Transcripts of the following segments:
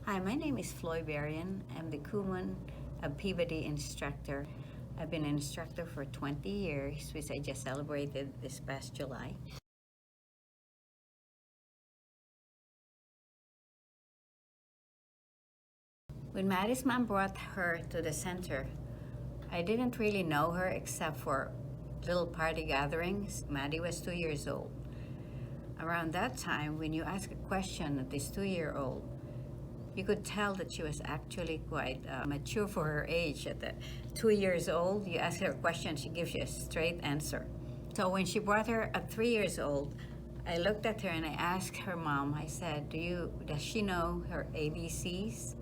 Hi, my name is Floy Berrian. I'm the Kumon of Peabody instructor. I've been an instructor for 20 years, which I just celebrated this past July. When Madey's mom brought her to the center, I didn't really know her except for little party gatherings. Madey was 2 years old. Around that time, when you ask a question of this 2-year-old, you could tell that she was actually quite mature for her age. At 2 years old, you ask her a question, she gives you a straight answer. So when she brought her at 3 years old, I looked at her and I asked her mom, I said, does she know her ABCs?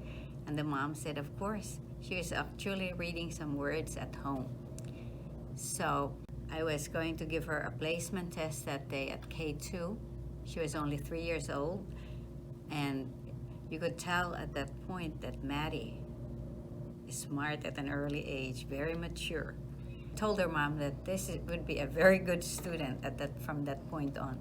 And the mom said, of course. She was actually reading some words at home. So I was going to give her a placement test that day at K2. She was only 3 years old, and you could tell at that point that Madey is smart at an early age, very mature. I told her mom that would be a very good student from that point on.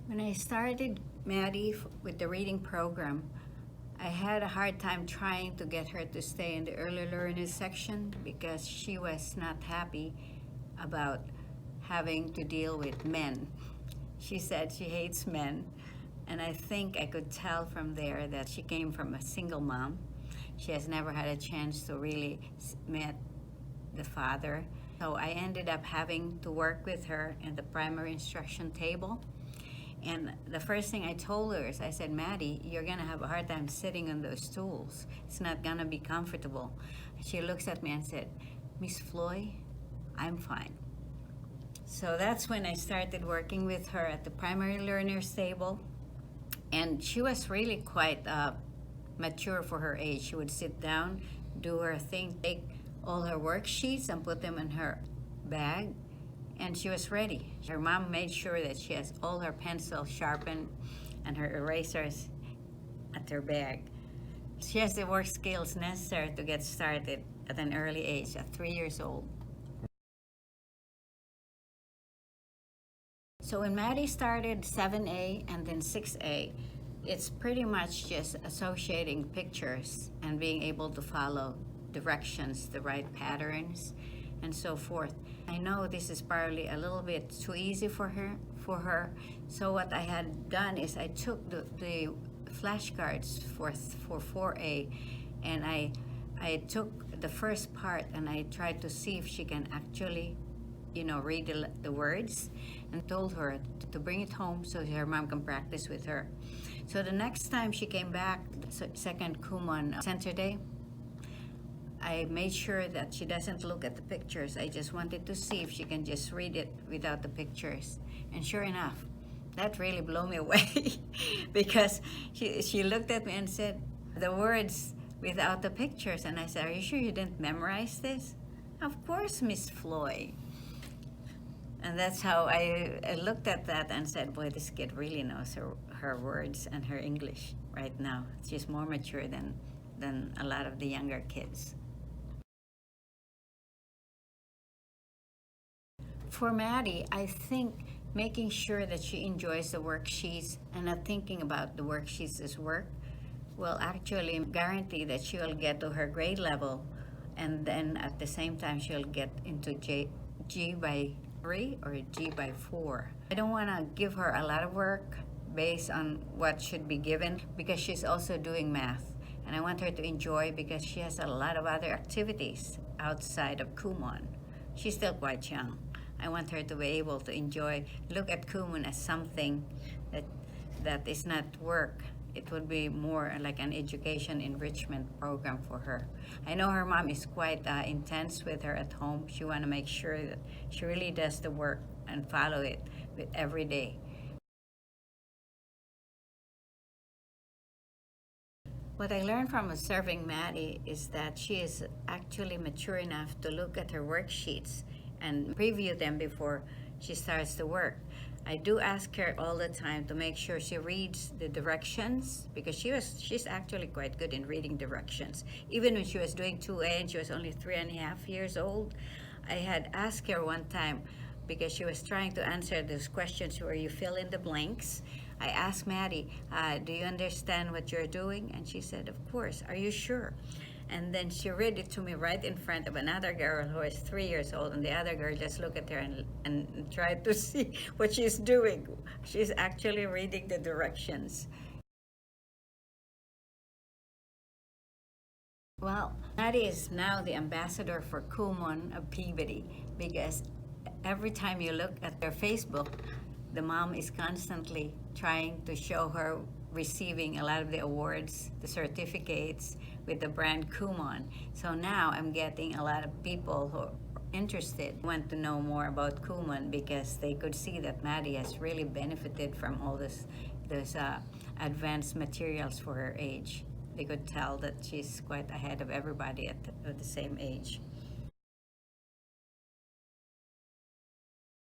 When I started Madey with the reading program, I had a hard time trying to get her to stay in the early learners section because she was not happy about having to deal with men. She said she hates men, and I think I could tell from there that she came from a single mom. She has never had a chance to really meet the father. So I ended up having to work with her in the primary instruction table. And the first thing I told her is, I said, Madey, you're gonna have a hard time sitting on those stools. It's not gonna be comfortable. She looks at me and said, Miss Floy, I'm fine. So that's when I started working with her at the primary learners table. And she was really quite mature for her age. She would sit down, do her thing, take all her worksheets and put them in her bag, and she was ready. Her mom made sure that she has all her pencils sharpened and her erasers at her bag. She has the work skills necessary to get started at an early age, at 3 years old. So when Madey started 7A and then 6A, it's pretty much just associating pictures and being able to follow directions, the right patterns, and so forth. I know this is probably a little bit too easy for her. So what I had done is I took the flashcards for 4A, and I took the first part and I tried to see if she can actually read the words, and told her to bring it home so her mom can practice with her. So the next time she came back, second Kumon Center Day, I made sure that she doesn't look at the pictures. I just wanted to see if she can just read it without the pictures. And sure enough, that really blew me away because she looked at me and said, the words without the pictures. And I said, are you sure you didn't memorize this? Of course, Miss Floy. And that's how I looked at that and said, boy, this kid really knows her words and her English right now. She's more mature than a lot of the younger kids. For Madey, I think making sure that she enjoys the worksheets and not thinking about the worksheets as work will actually guarantee that she will get to her grade level, and then at the same time she'll get into G by 3 or G by 4. I don't want to give her a lot of work based on what should be given because she's also doing math, and I want her to enjoy because she has a lot of other activities outside of Kumon. She's still quite young. I want her to be able to look at Kumon as something that is not work. It would be more like an education enrichment program for her. I know her mom is quite intense with her at home. She want to make sure that she really does the work and follow it with every day. What I learned from observing Madey is that she is actually mature enough to look at her worksheets and preview them before she starts the work. I do ask her all the time to make sure she reads the directions because she's actually quite good in reading directions. Even when she was doing 2A and she was only 3.5 years old, I had asked her one time, because she was trying to answer those questions where you fill in the blanks. I asked Madey, do you understand what you're doing? And she said, of course. Are you sure? And then she read it to me right in front of another girl who is 3 years old, and the other girl just looked at her and tried to see what she's doing. She's actually reading the directions. Well, Madey is now the ambassador for Kumon of Peabody, because every time you look at their Facebook, the mom is constantly trying to show her receiving a lot of the awards, the certificates with the brand Kumon. So now I'm getting a lot of people who are interested, want to know more about Kumon, because they could see that Madey has really benefited from all those advanced materials for her age. They could tell that she's quite ahead of everybody at the same age.